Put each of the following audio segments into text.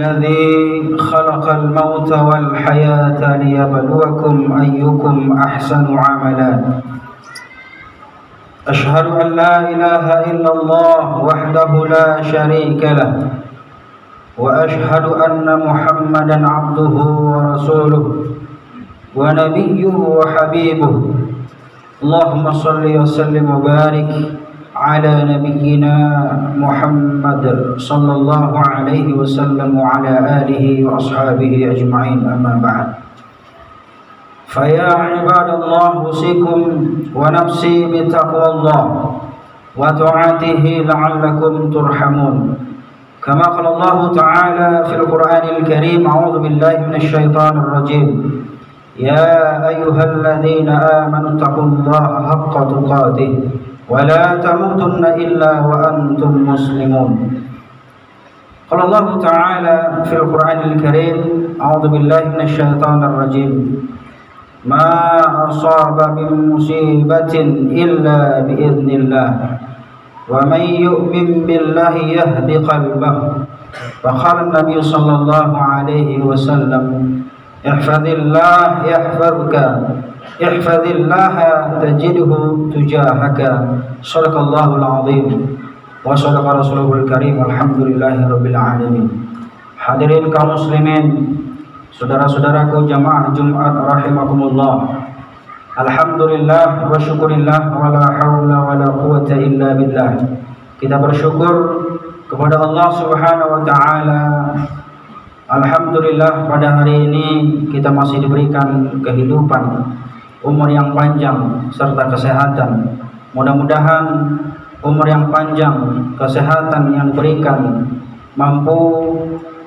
الذي خلق الموت والحياة ليبلوكم أيكم أحسن عملا أشهد أن لا إله إلا الله وحده لا شريك له وأشهد أن محمدا عبده ورسوله ونبيه وحبيبه اللهم صل وسلم وبارك على نبينا محمد صلى الله عليه وسلم وعلى آله وأصحابه أجمعين أما بعد فيا عباد الله أوصيكم ونفسي بتقوى الله وطاعته لعلكم ترحمون كما قال الله تعالى في القرآن الكريم أعوذ بالله من الشيطان الرجيم يا أيها الذين آمنوا اتقوا الله حق تقاته ولا تموتن إلا وأنتم مسلمون قال الله تعالى في القرآن الكريم أعوذ بالله من الشيطان الرجيم ما أصاب من مصيبة إلا بإذن الله ومن يؤمن بالله يهد قلبه وقال النبي صلى الله عليه وسلم احفظ الله يحفظك احفظ الله تجده تجاهك صدق الله العظيم وصدق رسوله الكريم الحمد لله رب العالمين. Hadirin kaum muslimin, saudara-saudaraku jamaah Jumat rahimakumullah. Alhamdulillah wa syukurillah wa la haula wa la quwata illa billah. Kita bersyukur kepada Allah Subhanahu wa taala. Alhamdulillah pada hari ini kita masih diberikan kehidupan, umur yang panjang serta kesehatan. Mudah-mudahan umur yang panjang, kesehatan yang diberikan mampu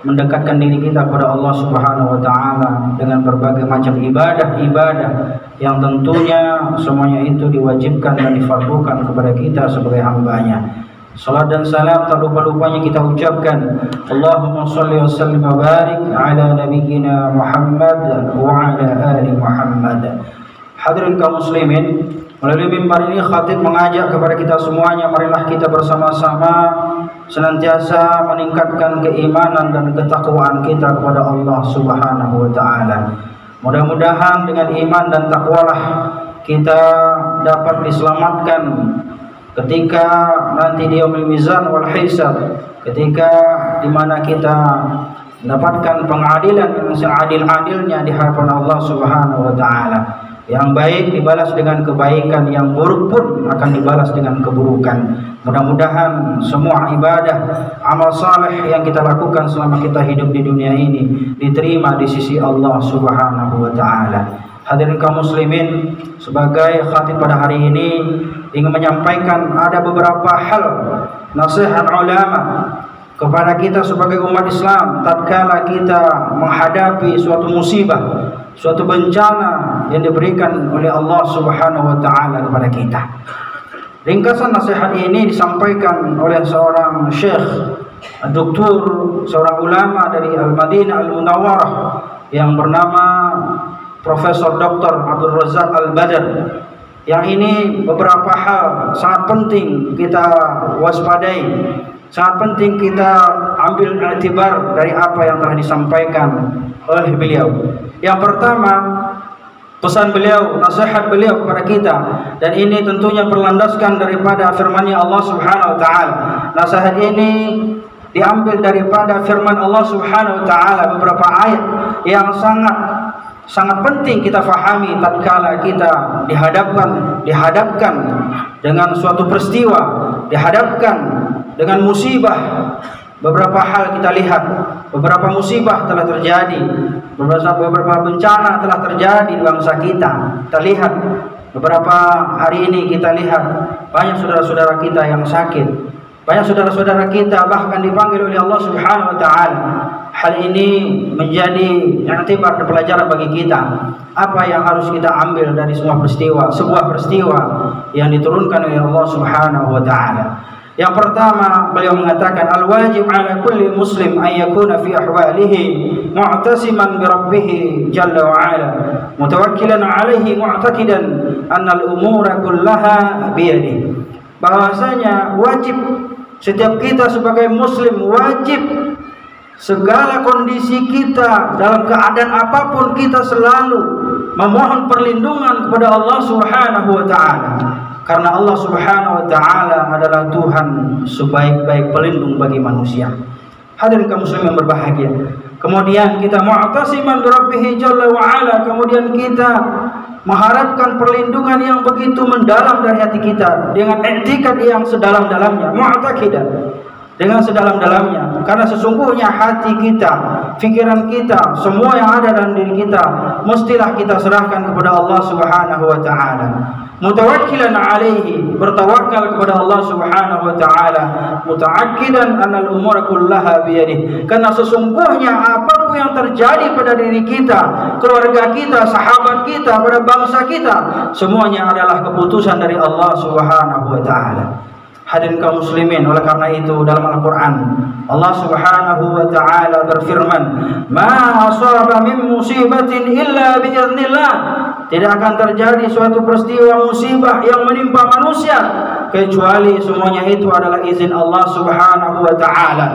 mendekatkan diri kita kepada Allah Subhanahu wa taala dengan berbagai macam ibadah-ibadah yang tentunya semuanya itu diwajibkan dan difardukan kepada kita sebagai hamba-Nya. Salat dan salam tak lupa-lupanya kita ucapkan Allahumma sholli wa sallim wa barik ala nabiyyina Muhammad wa ala ali Muhammad. Hadirin kaum muslimin, melalui mimbar ini khatib mengajak kepada kita semuanya, marilah kita bersama-sama senantiasa meningkatkan keimanan dan ketakwaan kita kepada Allah Subhanahu wa taala. Mudah-mudahan dengan iman dan takwalah kita dapat diselamatkan ketika nanti di yaumul mizan wal hisab, ketika di mana kita mendapatkan pengadilan yang seadil-adilnya di hadapan Allah Subhanahu wa taala. Yang baik dibalas dengan kebaikan, yang buruk pun akan dibalas dengan keburukan. Mudah-mudahan semua ibadah, amal saleh yang kita lakukan selama kita hidup di dunia ini diterima di sisi Allah Subhanahu wa taala. Hadirin kaum muslimin, sebagai khatib pada hari ini ingin menyampaikan ada beberapa hal nasihat ulama kepada kita sebagai umat Islam tatkala kita menghadapi suatu musibah, suatu bencana yang diberikan oleh Allah Subhanahu wa taala kepada kita. Ringkasan nasihat ini disampaikan oleh seorang syekh, doktor, seorang ulama dari Al-Madinah Al-Munawwarah yang bernama Profesor Dr. Abdul Razak Al-Badr. Yang ini beberapa hal sangat penting kita waspadai, sangat penting kita ambil iktibar dari apa yang telah disampaikan oleh beliau. Yang pertama, pesan beliau, nasihat beliau kepada kita, dan ini tentunya berlandaskan daripada firman-Nya Allah Subhanahu wa taala. Nasihat ini diambil daripada firman Allah Subhanahu wa taala, beberapa ayat yang sangat penting kita fahami tatkala kita dihadapkan dengan suatu peristiwa, dihadapkan dengan musibah. Beberapa hal kita lihat, beberapa musibah telah terjadi, beberapa bencana telah terjadi di bangsa kita. Kita lihat beberapa hari ini, kita lihat banyak saudara-saudara kita yang sakit, banyak saudara-saudara kita bahkan dipanggil oleh Allah Subhanahu wa taala. Hal ini menjadi iktibar dan pelajaran bagi kita. Apa yang harus kita ambil dari sebuah peristiwa yang diturunkan oleh Allah Subhanahu wa taala. Yang pertama, beliau mengatakan al-wajib 'ala kulli muslim an yakuna fi ahwalihi mu'tasiman bi rabbih jalla wa 'ala mutawakkilan 'alaihi mu'taqidan anna al-umura kullaha bi yadihi. Bahwasanya wajib setiap kita sebagai muslim wajib segala kondisi kita, dalam keadaan apapun kita selalu memohon perlindungan kepada Allah Subhanahu wa taala. Karena Allah Subhanahu wa taala adalah Tuhan sebaik-baik pelindung bagi manusia. Hadirin kaum muslimin yang berbahagia. Kemudian kita mu'tasiman bi rabbih jalla wa ala, kemudian kita mengharapkan perlindungan yang begitu mendalam dari hati kita dengan i'tikad yang sedalam-dalamnya, mu'taqidan dengan sedalam-dalamnya, karena sesungguhnya hati kita, pikiran kita, semua yang ada dalam diri kita mestilah kita serahkan kepada Allah Subhanahu wa taala. Mutawakkilan alaihi, bertawakal kepada Allah Subhanahu wa taala, mutaakkidan anna al-umura kullaha biyadihi, karena sesungguhnya apapun yang terjadi pada diri kita, keluarga kita, sahabat kita, pada bangsa kita, semuanya adalah keputusan dari Allah Subhanahu wa taala. Hadirin kaum muslimin, oleh karena itu dalam Al-Quran Allah Subhanahu wa ta'ala berfirman, ma asaba min musibatin illa biiznillah, tidak akan terjadi suatu peristiwa musibah yang menimpa manusia kecuali semuanya itu adalah izin Allah Subhanahu wa ta'ala.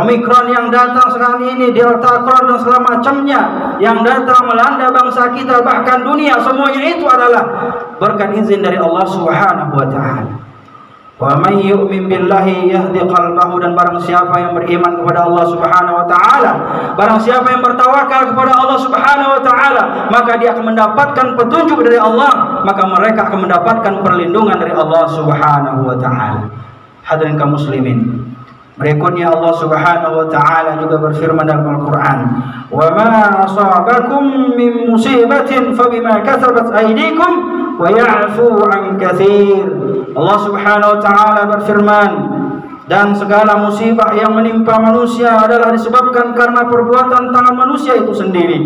Omikron yang datang sekarang ini, Delta Crohn dan segala macamnya yang datang melanda bangsa kita, bahkan dunia, semuanya itu adalah berkat izin dari Allah Subhanahu wa ta'ala. Wa may yu'min billahi yahdi qalbahu, dan barang siapa yang beriman kepada Allah Subhanahu wa taala, barang siapa yang bertawakal kepada Allah Subhanahu wa taala, maka dia akan mendapatkan petunjuk dari Allah, maka mereka akan mendapatkan perlindungan dari Allah Subhanahu wa taala. Hadirin kaum muslimin, berikutnya Allah Subhanahu wa taala juga berfirman dalam Al-Qur'an, "Wa ma asabakum min musibatin fabima kasabat aydikum wa ya'fu 'an katsir." Allah Subhanahu wa taala berfirman, dan segala musibah yang menimpa manusia adalah disebabkan karena perbuatan tangan manusia itu sendiri,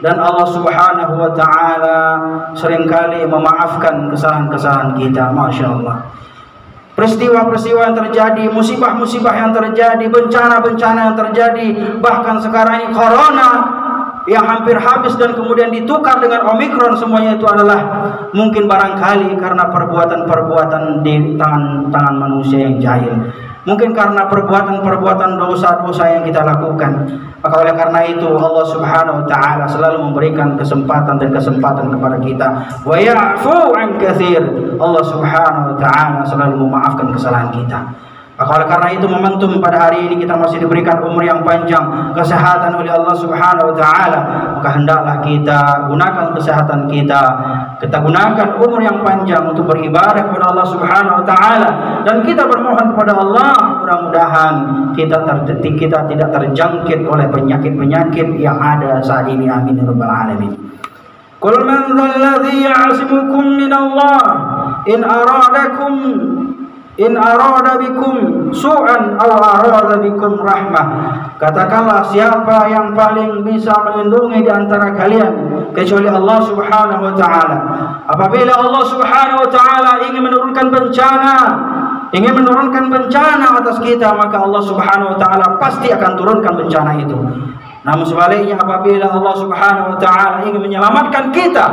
dan Allah Subhanahu wa taala seringkali memaafkan kesalahan-kesalahan kita. Masya Allah. Peristiwa-peristiwa yang terjadi, musibah-musibah yang terjadi, bencana-bencana yang terjadi, bahkan sekarang ini corona yang hampir habis dan kemudian ditukar dengan Omikron, semuanya itu adalah mungkin barangkali karena perbuatan-perbuatan di tangan manusia yang jahil, mungkin karena perbuatan-perbuatan dosa-dosa yang kita lakukan. Maka oleh karena itu Allah Subhanahu wa taala selalu memberikan kesempatan kepada kita. Wa ya'fu 'an katsir, Allah Subhanahu wa taala selalu memaafkan kesalahan kita. Maka oleh karena itu momentum pada hari ini kita masih diberikan umur yang panjang, kesehatan oleh Allah Subhanahu wa taala, maka hendaklah kita gunakan kesehatan kita gunakan umur yang panjang untuk beribadah kepada Allah Subhanahu wa taala, dan kita bermohon kepada Allah mudah-mudahan kita tidak terjangkit oleh penyakit-penyakit yang ada saat ini. Amin ya rabbal alamin. Qul man dzalladzi ya'simukum minallah in arada bikum su'an aw arada bikum rahmah. Katakanlah, siapa yang paling bisa melindungi di antara kalian kecuali Allah Subhanahu wa taala. Apabila Allah Subhanahu wa taala ingin menurunkan bencana atas kita, maka Allah Subhanahu wa taala pasti akan turunkan bencana itu. Namun sebaliknya, apabila Allah Subhanahu wa taala ingin menyelamatkan kita,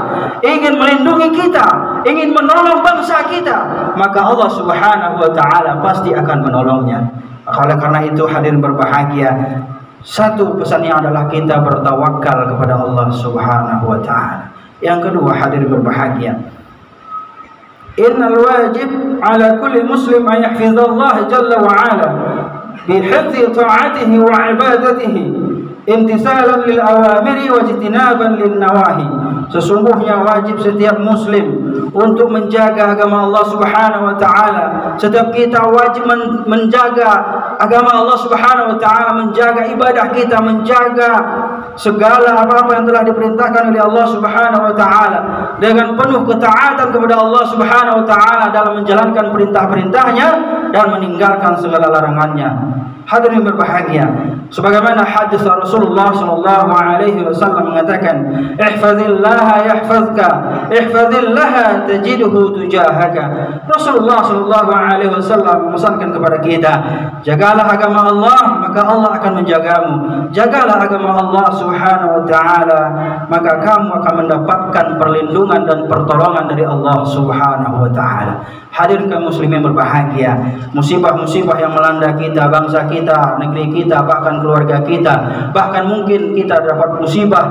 ingin melindungi kita, ingin menolong bangsa kita, maka Allah Subhanahu wa taala pasti akan menolongnya. Oleh karena itu hadirin berbahagia, satu pesannya adalah kita bertawakal kepada Allah Subhanahu wa taala. Yang kedua hadirin berbahagia, innal wajib ala kulli muslim an yahfizallah jalla wa ala bi hifzi ta'atihi wa ibadatihi imtisalan lil awamiri wa ijtinaban lin nawahi. Sesungguhnya wajib setiap muslim untuk menjaga agama Allah Subhanahu wa taala. Setiap kita wajib menjaga agama Allah Subhanahu wa taala, menjaga ibadah kita, menjaga segala apa-apa yang telah diperintahkan oleh Allah Subhanahu wa taala dengan penuh ketaatan kepada Allah Subhanahu wa taala dalam menjalankan perintah-perintahnya dan meninggalkan segala larangannya. Hadirin berbahagia, sebagaimana hadis Rasulullah sallallahu alaihi wasallam mengatakan, ihfazillaha yahfazka, ihfazillaha tajidhu tujahaka. Rasulullah sallallahu alaihi wasallam memesankan kepada kita, jagalah agama Allah, maka maka Allah akan menjagamu. Jagalah agama Allah Subhanahu wa taala, maka kamu akan mendapatkan perlindungan dan pertolongan dari Allah Subhanahu wa taala. Hadirin kaum muslimin berbahagia, musibah-musibah yang melanda kita, bangsa kita, negeri kita, bahkan keluarga kita, bahkan mungkin kita dapat musibah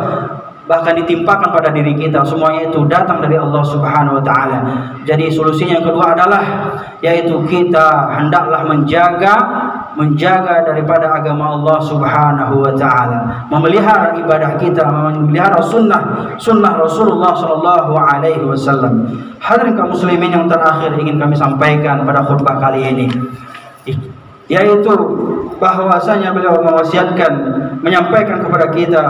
bahkan ditimpakan pada diri kita, semuanya itu datang dari Allah Subhanahu wa taala. Jadi solusinya yang kedua adalah yaitu kita hendaklah menjaga daripada agama Allah Subhanahu wa taala, memelihara ibadah kita, memelihara sunnah Rasulullah sallallahu alaihi wasallam. Hadirin kaum muslimin yang terakhir ingin kami sampaikan pada khutbah kali ini, yaitu bahwasanya beliau mewasiatkan, menyampaikan kepada kita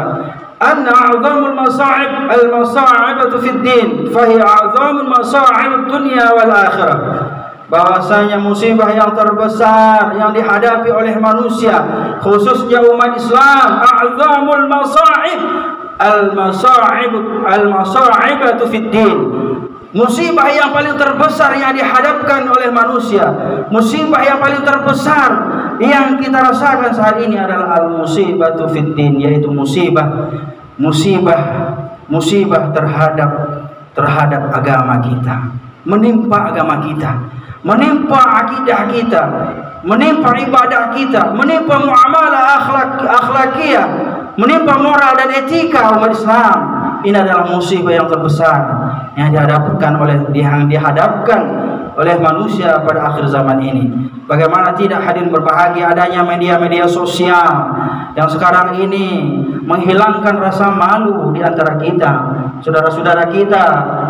anna a'zamul masa'ib al-masa'ibatu fid din fa hiya a'zamul masa'ib dunya wal akhirah. Bahwasanya musibah yang terbesar yang dihadapi oleh manusia, khususnya umat Islam, a'zamul masa'ib al-masa'ibatu fid din. Musibah yang paling terbesar yang dihadapkan oleh manusia, musibah yang paling terbesar yang kita rasakan saat ini adalah al-musibatu fid din, yaitu musibah terhadap agama kita, menimpa agama kita, menimpa akidah kita, menimpa ibadah kita, menimpa muamalah akhlakiyah, menimpa moral dan etika umat Islam. Ini adalah musibah yang terbesar yang dihadapkan oleh manusia pada akhir zaman ini. Bagaimana tidak hadirin berbahagia adanya media-media sosial yang sekarang ini menghilangkan rasa malu di antara kita, saudara-saudara kita,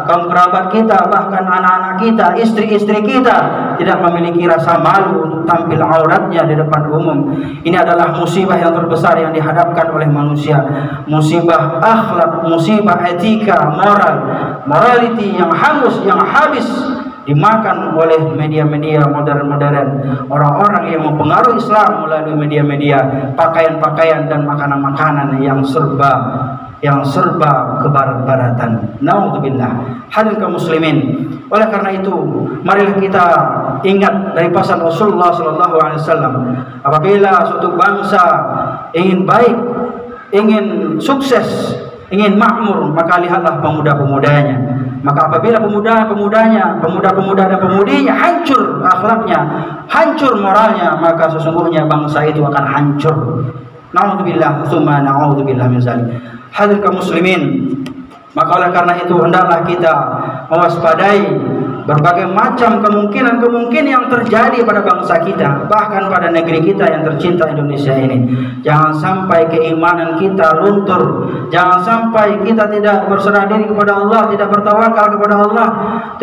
kaum kerabat kita, bahkan anak-anak kita, istri-istri kita tidak memiliki rasa malu untuk tampil auratnya di depan umum. Ini adalah musibah yang terbesar yang dihadapkan oleh manusia, musibah akhlak, musibah etika, morality yang hangus, yang habis dimakan oleh media-media modern, orang-orang yang mempengaruhi Islam melalui media-media, pakaian-pakaian dan makanan-makanan yang serba kebarat-baratan. Naudzubillah. Hadirin kaum muslimin, oleh karena itu marilah kita ingat dari pesan Rasulullah sallallahu alaihi wasallam, apabila suatu bangsa ingin baik, ingin sukses, ingin makmur, maka lihatlah pemuda-pemudanya. Maka apabila pemuda dan pemudinya hancur akhlaknya, hancur moralnya, maka sesungguhnya bangsa itu akan hancur. Na'udzubillah, tsumma na'udzubillah min dzalik. Hadirin kaum muslimin, maka oleh karena itu hendaklah kita mewaspadai berbagai macam kemungkinan yang terjadi pada bangsa kita, bahkan pada negeri kita yang tercinta Indonesia ini. Jangan sampai keimanan kita luntur, jangan sampai kita tidak berserah diri kepada Allah, tidak bertawakal kepada Allah,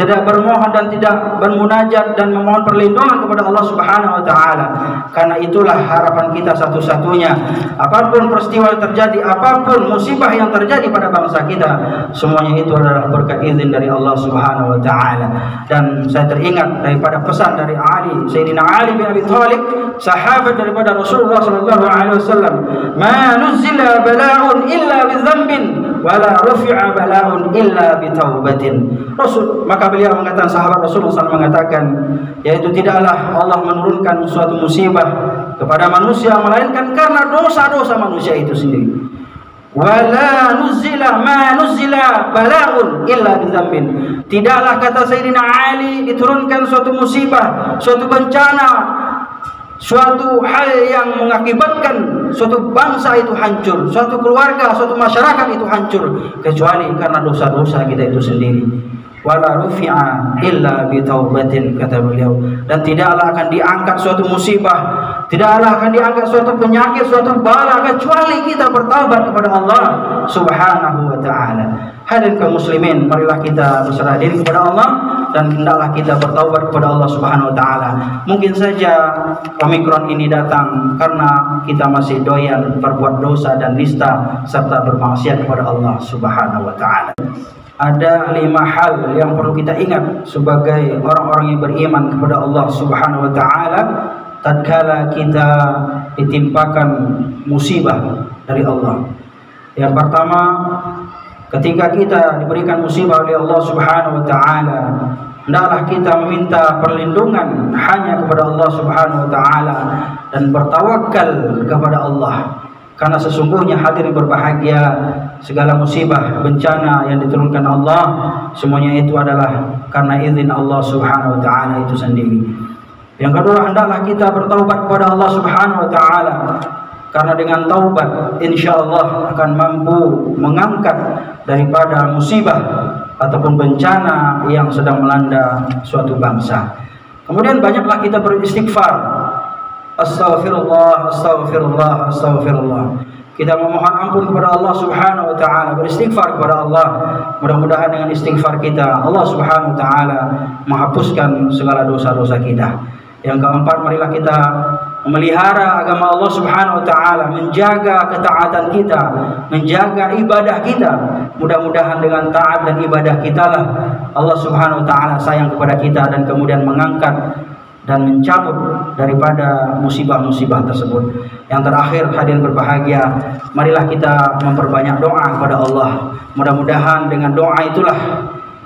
tidak bermohon dan tidak bermunajat dan memohon perlindungan kepada Allah Subhanahu wa taala. Karena itulah harapan kita satu-satunya. Apapun peristiwa yang terjadi, apapun musibah yang terjadi pada bangsa kita, semuanya itu adalah berkat izin dari Allah Subhanahu wa taala. Dan saya teringat daripada pesan dari Sayyidina Ali bin Abi Thalib, sahabat daripada Rasulullah sallallahu alaihi wasallam, "Ma nuzila bala'un illa bi dzambin wa la rufi'a bala'un illa bi taubatin." Maka beliau mengatakan, sahabat Rasulullah SAW mengatakan, yaitu tidaklah Allah menurunkan suatu musibah kepada manusia melainkan karena dosa-dosa manusia itu sendiri. Wala nuzila ma nuzila bala'un illa bidzambin. Tidaklah, kata Sayyidina Ali, diturunkan suatu musibah, suatu bencana, suatu hal yang mengakibatkan suatu bangsa itu hancur, suatu keluarga, suatu masyarakat itu hancur, kecuali karena dosa-dosa kita itu sendiri. Wala rufi'a illa bitaubatin, kata beliau. Dan tidaklah akan diangkat suatu musibah, tidaklah akan diangkat suatu penyakit, suatu bala, kecuali kita bertaubat kepada Allah Subhanahu wa ta'ala. Hadirin kaum muslimin, marilah kita berserah diri kepada Allah dan hendaklah kita bertaubat kepada Allah Subhanahu wa ta'ala. Mungkin saja Omikron ini datang karena kita masih doyan berbuat dosa dan nista serta bermaksiat kepada Allah Subhanahu wa ta'ala. Ada 5 hal yang perlu kita ingat sebagai orang-orang yang beriman kepada Allah Subhanahu wa ta'ala tatkala kita ditimpakan musibah dari Allah. Yang pertama, ketika kita diberikan musibah oleh Allah Subhanahu wa ta'ala, hendaklah kita meminta perlindungan hanya kepada Allah Subhanahu wa taala dan bertawakal kepada Allah. Karena sesungguhnya hadirin berbahagia, segala musibah, bencana yang diturunkan Allah, semuanya itu adalah karena izin Allah Subhanahu wa taala itu sendiri. Yang kedua, hendaklah kita bertaubat kepada Allah Subhanahu wa taala. Karena dengan taubat insyaallah akan mampu mengangkat daripada musibah ataupun bencana yang sedang melanda suatu bangsa. Kemudian banyaklah kita beristighfar. Astaghfirullah, astaghfirullah, astaghfirullah. Kita memohon ampun kepada Allah Subhanahu wa taala, beristighfar kepada Allah. Mudah-mudahan dengan istighfar kita Allah Subhanahu wa taala menghapuskan segala dosa-dosa kita. Yang keempat, marilah kita memelihara agama Allah Subhanahu wa taala, menjaga ketaatan kita, menjaga ibadah kita. Mudah-mudahan dengan taat dan ibadah kita lah Allah Subhanahu wa taala sayang kepada kita dan kemudian mengangkat dan mencabut daripada musibah-musibah tersebut. Yang terakhir, hadirin berbahagia, marilah kita memperbanyak doa kepada Allah. Mudah-mudahan dengan doa itulah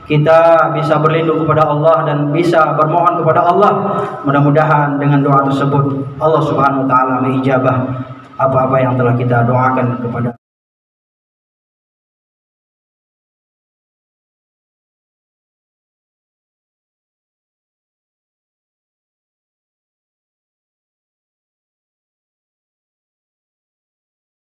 kita bisa berlindung kepada Allah dan bisa bermohon kepada Allah. Mudah-mudahan dengan doa tersebut Allah Subhanahu wa taala mengijabah apa-apa yang telah kita doakan kepada